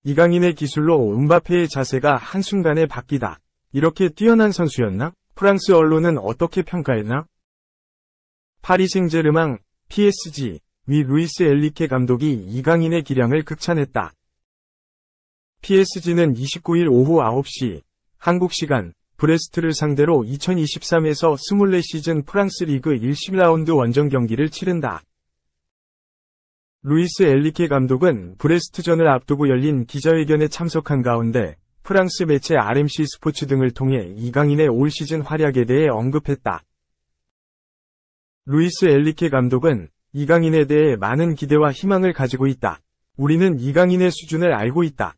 이강인의 기술로 음바페의 자세가 한순간에 바뀌다. 이렇게 뛰어난 선수였나? 프랑스 언론은 어떻게 평가했나? 파리 생제르맹, PSG, 위 루이스 엔리케 감독이 이강인의 기량을 극찬했다. PSG는 29일 오후 9시, 한국 시간, 브레스트를 상대로 2023에서 24시즌 프랑스 리그 1 10라운드 원정 경기를 치른다. 루이스 엔리케 감독은 브레스트전을 앞두고 열린 기자회견에 참석한 가운데 프랑스 매체 RMC 스포츠 등을 통해 이강인의 올 시즌 활약에 대해 언급했다. 루이스 엔리케 감독은 이강인에 대해 많은 기대와 희망을 가지고 있다. 우리는 이강인의 수준을 알고 있다.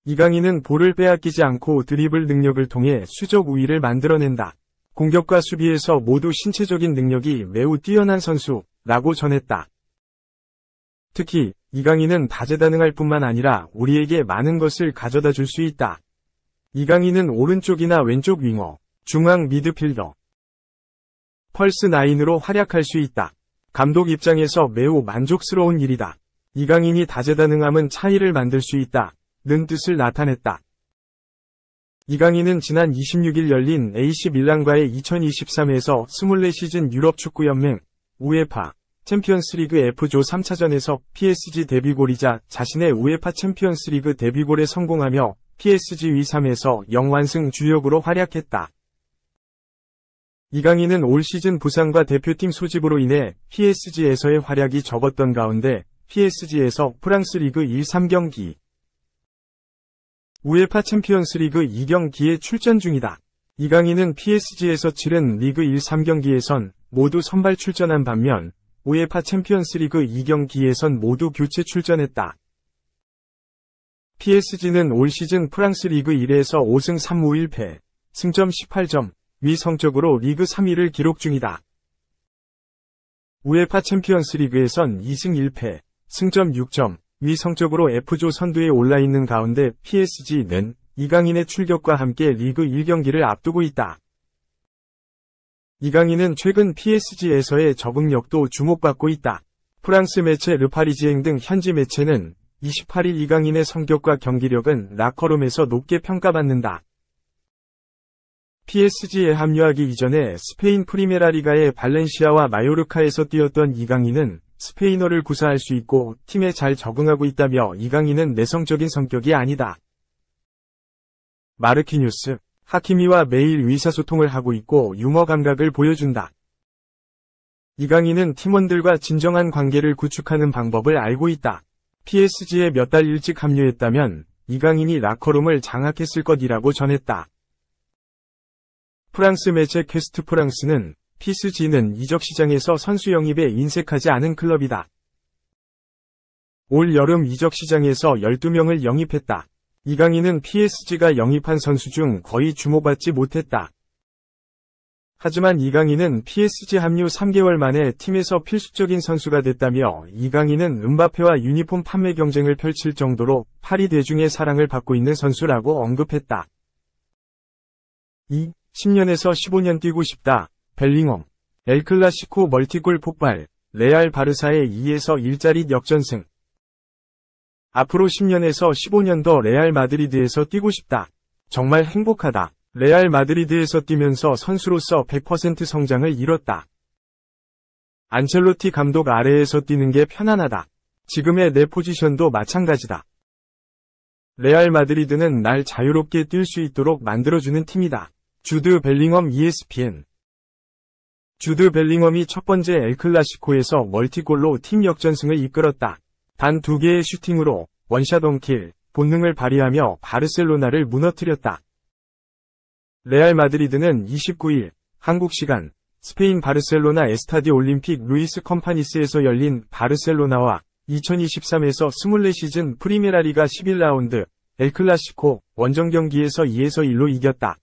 이강인은 볼을 빼앗기지 않고 드리블 능력을 통해 수적 우위를 만들어낸다. 공격과 수비에서 모두 신체적인 능력이 매우 뛰어난 선수라고 전했다. 특히 이강인은 다재다능할 뿐만 아니라 우리에게 많은 것을 가져다 줄 수 있다. 이강인은 오른쪽이나 왼쪽 윙어, 중앙 미드필더, 펄스 9으로 활약할 수 있다. 감독 입장에서 매우 만족스러운 일이다. 이강인이 다재다능함은 차이를 만들 수 있다. 는 뜻을 나타냈다. 이강인은 지난 26일 열린 AC 밀란과의 2023에서 24시즌 유럽축구연맹 우에파 챔피언스리그 F조 3차전에서 PSG 데뷔골이자 자신의 우에파 챔피언스리그 데뷔골에 성공하며 PSG 위 3에서 0완승 주역으로 활약했다. 이강인은 올 시즌 부상과 대표팀 소집으로 인해 PSG에서의 활약이 적었던 가운데 PSG에서 프랑스 리그 1 3경기, 우에파 챔피언스리그 2경기에 출전 중이다. 이강인은 PSG에서 치른 리그 1 3경기에선 모두 선발 출전한 반면 우에파 챔피언스리그 2경기에선 모두 교체 출전했다. PSG는 올 시즌 프랑스 리그 1에서 5승 3무 1패, 승점 18점, 위 성적으로 리그 3위를 기록 중이다. 우에파 챔피언스리그에선 2승 1패, 승점 6점, 위 성적으로 F조 선두에 올라있는 가운데 PSG는 이강인의 출격과 함께 리그 1경기를 앞두고 있다. 이강인은 최근 PSG에서의 적응력도 주목받고 있다. 프랑스 매체 르파리지앵 등 현지 매체는 28일 이강인의 성격과 경기력은 라커룸에서 높게 평가받는다. PSG에 합류하기 이전에 스페인 프리메라리가의 발렌시아와 마요르카에서 뛰었던 이강인은 스페인어를 구사할 수 있고 팀에 잘 적응하고 있다며 이강인은 내성적인 성격이 아니다. 마르키뉴스, 하키미와 매일 의사소통을 하고 있고 유머 감각을 보여준다. 이강인은 팀원들과 진정한 관계를 구축하는 방법을 알고 있다. PSG에 몇 달 일찍 합류했다면 이강인이 라커룸을 장악했을 것이라고 전했다. 프랑스 매체 퀘스트 프랑스는 PSG는 이적 시장에서 선수 영입에 인색하지 않은 클럽이다. 올 여름 이적 시장에서 12명을 영입했다. 이강인은 PSG가 영입한 선수 중 거의 주목받지 못했다. 하지만 이강인은 PSG 합류 3개월 만에 팀에서 필수적인 선수가 됐다며 이강인은 음바페와 유니폼 판매 경쟁을 펼칠 정도로 파리 대중의 사랑을 받고 있는 선수라고 언급했다. 10년에서 15년 뛰고 싶다. 벨링엄. 엘클라시코 멀티골 폭발. 레알 바르사의 2에서 1짜리 역전승. 앞으로 10년에서 15년 더 레알 마드리드에서 뛰고 싶다. 정말 행복하다. 레알 마드리드에서 뛰면서 선수로서 100% 성장을 이뤘다. 안첼로티 감독 아래에서 뛰는 게 편안하다. 지금의 내 포지션도 마찬가지다. 레알 마드리드는 날 자유롭게 뛸 수 있도록 만들어주는 팀이다. 주드 벨링엄 ESPN. 주드 벨링엄이 첫 번째 엘클라시코에서 멀티골로 팀 역전승을 이끌었다. 단 2개의 슈팅으로 원샷 원킬 본능을 발휘하며 바르셀로나를 무너뜨렸다. 레알 마드리드는 29일 한국 시간 스페인 바르셀로나 에스타디 올림픽 루이스 컴파니스에서 열린 바르셀로나와 2023에서 24시즌 프리메라리가 11라운드 엘클라시코 원정 경기에서 2에서 1로 이겼다.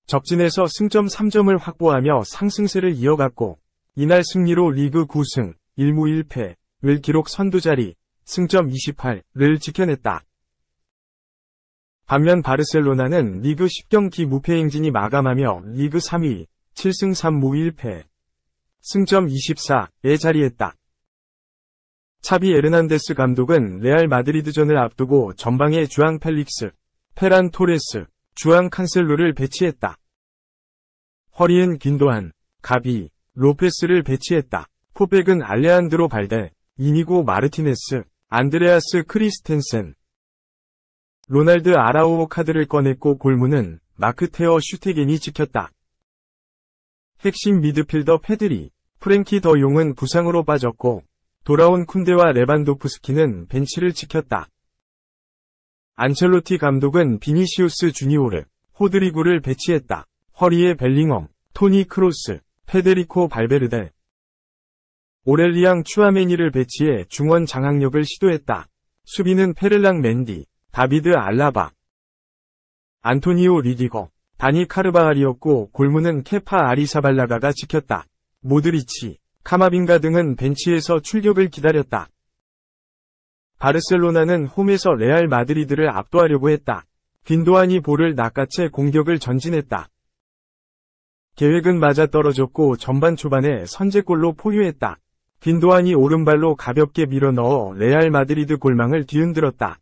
접진에서 승점 3점을 확보하며 상승세를 이어갔고 이날 승리로 리그 9승 1무 1패를 기록 선두자리 승점 28를 지켜냈다. 반면 바르셀로나는 리그 10경기 무패 행진이 마감하며 리그 3위 7승 3무 1패. 승점 24에 자리했다. 차비 에르난데스 감독은 레알 마드리드전을 앞두고 전방에 주앙 펠릭스, 페란 토레스, 주앙 칸셀로를 배치했다. 허리엔 긴도안, 가비, 로페스를 배치했다. 포백은 알레한드로 발데, 이니고 마르티네스, 안드레아스 크리스텐센. 로날드 아라우오 카드를 꺼냈고 골문은 마크 테어 슈테겐이 지켰다. 핵심 미드필더 페드리, 프랭키 더 용은 부상으로 빠졌고 돌아온 쿤데와 레반도프스키는 벤치를 지켰다. 안첼로티 감독은 비니시우스 주니오르, 호드리구를 배치했다. 허리에 벨링엄, 토니 크로스, 페데리코 발베르데, 오렐리앙 추아메니를 배치해 중원 장악력을 시도했다. 수비는 페를랑 맨디, 다비드 알라바, 안토니오 리디거, 다니 카르바할이었고 골문은 케파 아리사발라가가 지켰다. 모드리치, 카마빈가 등은 벤치에서 출격을 기다렸다. 바르셀로나는 홈에서 레알 마드리드를 압도하려고 했다. 빈도안이 볼을 낚아채 공격을 전진했다. 계획은 맞아떨어졌고 전반 초반에 선제골로 포효했다. 빈도안이 오른발로 가볍게 밀어넣어 레알 마드리드 골망을 뒤흔들었다.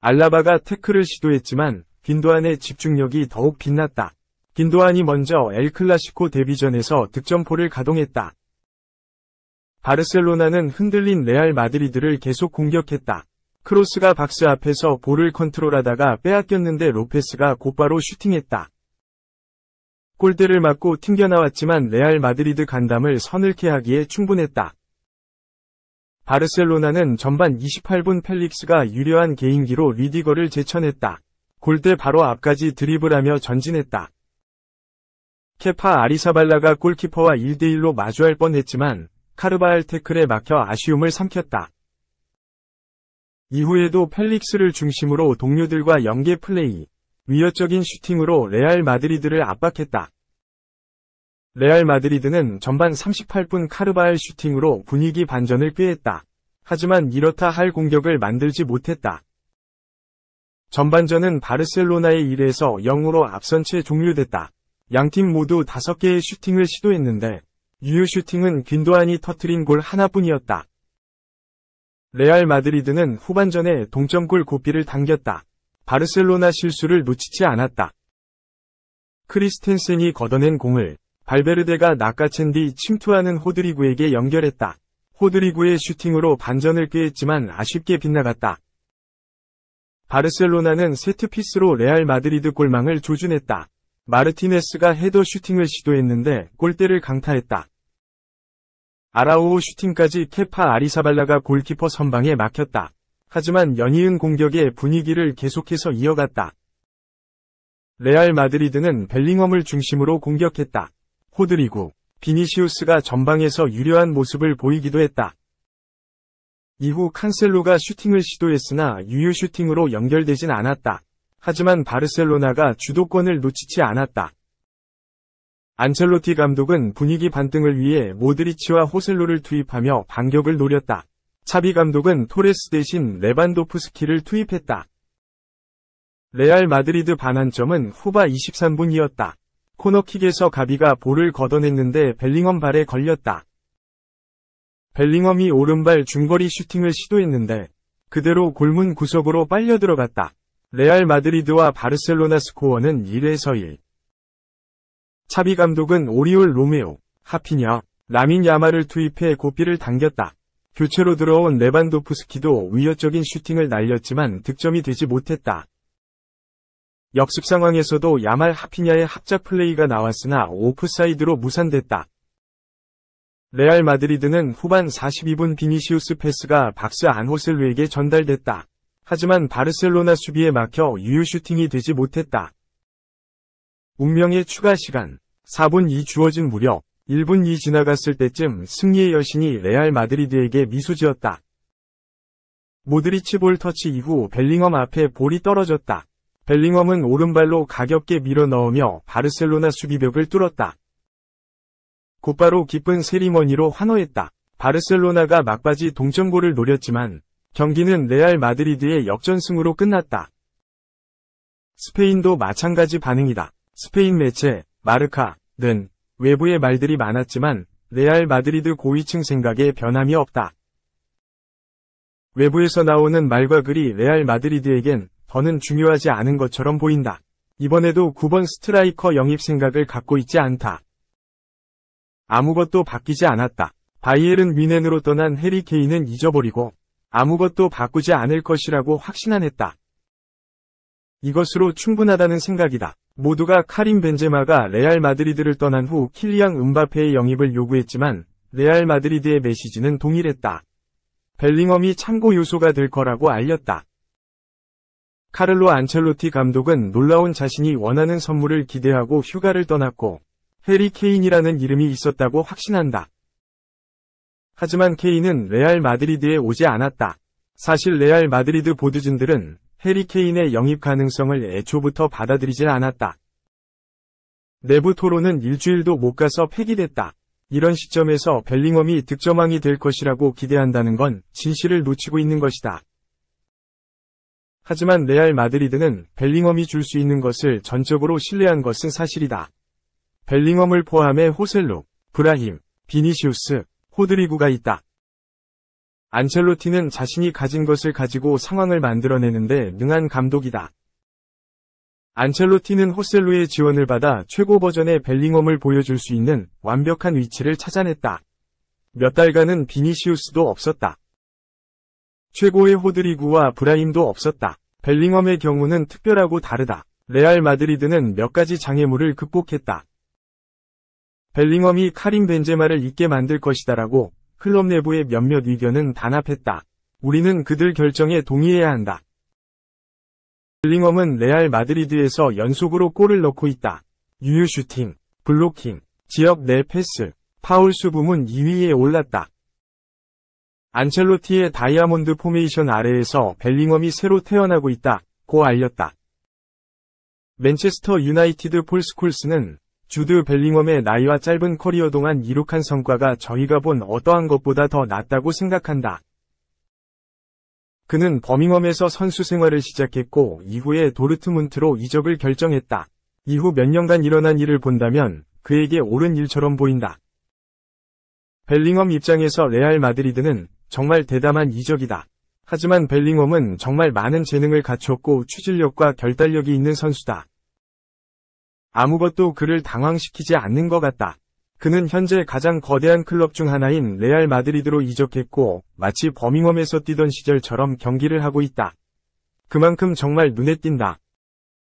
알라바가 태클을 시도했지만 빈도안의 집중력이 더욱 빛났다. 빈도안이 먼저 엘 클라시코 데뷔전에서 득점포를 가동했다. 바르셀로나는 흔들린 레알 마드리드를 계속 공격했다. 크로스가 박스 앞에서 볼을 컨트롤하다가 빼앗겼는데 로페스가 곧바로 슈팅했다. 골대를 맞고 튕겨나왔지만 레알 마드리드 간담을 서늘케 하기에 충분했다. 바르셀로나는 전반 28분 펠릭스가 유려한 개인기로 리디거를 제쳐냈다. 골대 바로 앞까지 드리블하며 전진했다. 케파 아리사발라가 골키퍼와 1대1로 마주할 뻔했지만 카르바할 태클에 막혀 아쉬움을 삼켰다. 이후에도 펠릭스를 중심으로 동료들과 연계 플레이, 위협적인 슈팅으로 레알 마드리드를 압박했다. 레알 마드리드는 전반 38분 카르바할 슈팅으로 분위기 반전을 꾀했다. 하지만 이렇다 할 공격을 만들지 못했다. 전반전은 바르셀로나의 1에서 0으로 앞선 채 종료됐다. 양팀 모두 5개의 슈팅을 시도했는데 유효 슈팅은 빈도안이 터뜨린 골 하나뿐이었다. 레알 마드리드는 후반전에 동점골 고비를 당겼다. 바르셀로나 실수를 놓치지 않았다. 크리스텐센이 걷어낸 공을 발베르데가 낚아챈 뒤 침투하는 호드리구에게 연결했다. 호드리구의 슈팅으로 반전을 꾀했지만 아쉽게 빗나갔다. 바르셀로나는 세트피스로 레알 마드리드 골망을 조준했다. 마르티네스가 헤더 슈팅을 시도했는데 골대를 강타했다. 아라우오 슈팅까지 케파 아리사발라가 골키퍼 선방에 막혔다. 하지만 연이은 공격의 분위기를 계속해서 이어갔다. 레알 마드리드는 벨링엄을 중심으로 공격했다. 호드리구, 비니시우스가 전방에서 유려한 모습을 보이기도 했다. 이후 칸셀로가 슈팅을 시도했으나 유효 슈팅으로 연결되진 않았다. 하지만 바르셀로나가 주도권을 놓치지 않았다. 안첼로티 감독은 분위기 반등을 위해 모드리치와 호셀로를 투입하며 반격을 노렸다. 차비 감독은 토레스 대신 레반도프스키를 투입했다. 레알 마드리드 반환점은 후반 23분이었다. 코너킥에서 가비가 볼을 걷어냈는데 벨링엄 발에 걸렸다. 벨링엄이 오른발 중거리 슈팅을 시도했는데 그대로 골문 구석으로 빨려 들어갔다. 레알 마드리드와 바르셀로나 스코어는 1에서 1. 차비 감독은 오리올 로메오, 하피냐, 라민 야마를 투입해 고삐를 당겼다. 교체로 들어온 레반도프스키도 위협적인 슈팅을 날렸지만 득점이 되지 못했다. 역습 상황에서도 야말 하피냐의 합작 플레이가 나왔으나 오프사이드로 무산됐다. 레알 마드리드는 후반 42분 비니시우스 패스가 박스 안 호셀루에게 전달됐다. 하지만 바르셀로나 수비에 막혀 유효 슈팅이 되지 못했다. 운명의 추가 시간 4분 2 주어진 무렵 1분 2 지나갔을 때쯤 승리의 여신이 레알 마드리드에게 미소 지었다. 모드리치 볼 터치 이후 벨링엄 앞에 볼이 떨어졌다. 벨링엄은 오른발로 가볍게 밀어 넣으며 바르셀로나 수비벽을 뚫었다. 곧바로 기쁜 세리머니로 환호했다. 바르셀로나가 막바지 동점골을 노렸지만 경기는 레알 마드리드의 역전승으로 끝났다. 스페인도 마찬가지 반응이다. 스페인 매체 마르카 외부의 말들이 많았지만 레알 마드리드 고위층 생각에 변함이 없다. 외부에서 나오는 말과 글이 레알 마드리드에겐 더는 중요하지 않은 것처럼 보인다. 이번에도 9번 스트라이커 영입 생각을 갖고 있지 않다. 아무것도 바뀌지 않았다. 바이에른 뮌헨으로 떠난 해리 케인은 잊어버리고 아무것도 바꾸지 않을 것이라고 확신하냈다. 이것으로 충분하다는 생각이다. 모두가 카림 벤제마가 레알 마드리드를 떠난 후 킬리앙 음바페의 영입을 요구했지만 레알 마드리드의 메시지는 동일했다. 벨링엄이 참고 요소가 될 거라고 알렸다. 카를로 안첼로티 감독은 놀라운 자신이 원하는 선물을 기대하고 휴가를 떠났고 해리 케인이라는 이름이 있었다고 확신한다. 하지만 케인은 레알 마드리드에 오지 않았다. 사실 레알 마드리드 보드진들은 해리 케인의 영입 가능성을 애초부터 받아들이질 않았다. 내부 토론은 일주일도 못 가서 폐기됐다. 이런 시점에서 벨링엄이 득점왕이 될 것이라고 기대한다는 건 진실을 놓치고 있는 것이다. 하지만 레알 마드리드는 벨링엄이 줄 수 있는 것을 전적으로 신뢰한 것은 사실이다. 벨링엄을 포함해 호셀루, 브라힘, 비니시우스, 호드리구가 있다. 안첼로티는 자신이 가진 것을 가지고 상황을 만들어내는데 능한 감독이다. 안첼로티는 호셀루의 지원을 받아 최고 버전의 벨링엄을 보여줄 수 있는 완벽한 위치를 찾아냈다. 몇 달간은 비니시우스도 없었다. 최고의 호드리구와 브라힘도 없었다. 벨링엄의 경우는 특별하고 다르다. 레알 마드리드는 몇 가지 장애물을 극복했다. 벨링엄이 카림 벤제마를 있게 만들 것이다라고 클럽 내부의 몇몇 의견은 단합했다. 우리는 그들 결정에 동의해야 한다. 벨링엄은 레알 마드리드에서 연속으로 골을 넣고 있다. 유효 슈팅, 블로킹, 지역 내 패스, 파울 수 부문 2위에 올랐다. 안첼로티의 다이아몬드 포메이션 아래에서 벨링엄이 새로 태어나고 있다고 알렸다. 맨체스터 유나이티드 폴 스콜스는 주드 벨링엄의 나이와 짧은 커리어 동안 이룩한 성과가 저희가 본 어떠한 것보다 더 낫다고 생각한다. 그는 버밍엄에서 선수 생활을 시작했고 이후에 도르트문트로 이적을 결정했다. 이후 몇 년간 일어난 일을 본다면 그에게 옳은 일처럼 보인다. 벨링엄 입장에서 레알 마드리드는 정말 대담한 이적이다. 하지만 벨링엄은 정말 많은 재능을 갖췄고 추진력과 결단력이 있는 선수다. 아무것도 그를 당황시키지 않는 것 같다. 그는 현재 가장 거대한 클럽 중 하나인 레알 마드리드로 이적했고 마치 버밍엄에서 뛰던 시절처럼 경기를 하고 있다. 그만큼 정말 눈에 띈다.